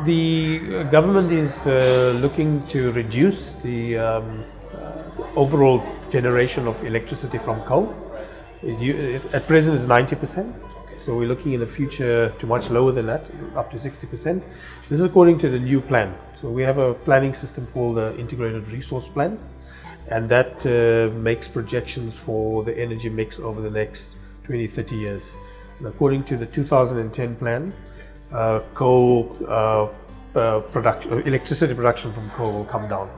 The government is looking to reduce the overall generation of electricity from coal. At present is 90%, so we're looking in the future to much lower than that, up to 60%. This is according to the new plan. So we have a planning system called the Integrated Resource Plan, and that makes projections for the energy mix over the next 20-30 years. And according to the 2010 plan, electricity production from coal will come down.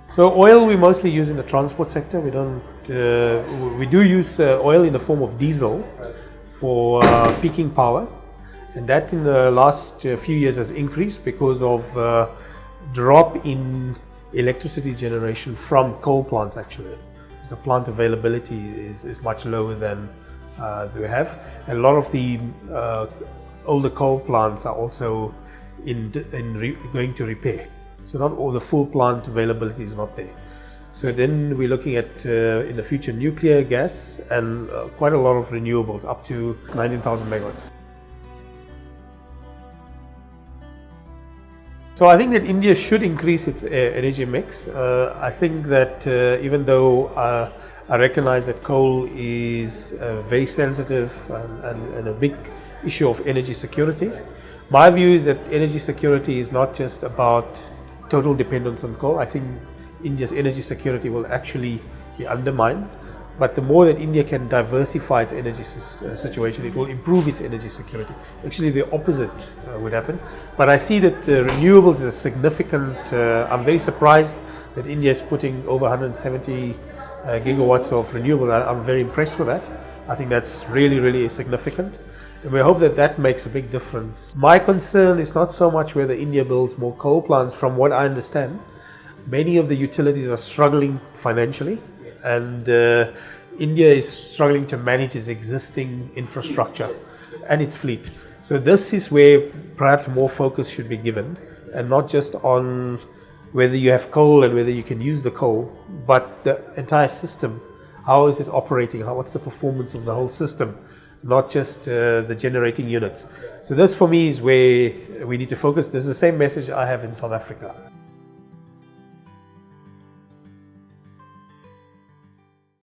So oil we mostly use in the transport sector. We do use oil in the form of diesel for peaking power, and that in the last few years has increased because of drop in electricity generation from coal plants actually. The plant availability is much lower than we have, and a lot of the older coal plants are also going to repair. So not all the full plant availability is not there. So then we're looking at in the future nuclear, gas, and quite a lot of renewables, up to 19,000 megawatts. So I think that India should increase its energy mix. I think that even though I recognize that coal is very sensitive and a big issue of energy security, my view is that energy security is not just about total dependence on coal. I think India's energy security will actually be undermined. But the more that India can diversify its energy situation, it will improve its energy security. Actually, the opposite would happen. But I see that renewables is a significant. I'm very surprised that India is putting over 170 gigawatts of renewables. I'm very impressed with that. I think that's really, really significant. And we hope that that makes a big difference. My concern is not so much whether India builds more coal plants. From what I understand, many of the utilities are struggling financially, and India is struggling to manage its existing infrastructure and its fleet. So this is where perhaps more focus should be given, and not just on whether you have coal and whether you can use the coal, but the entire system. How is it operating? What's the performance of the whole system? Not just the generating units. So this for me is where we need to focus. This is the same message I have in South Africa.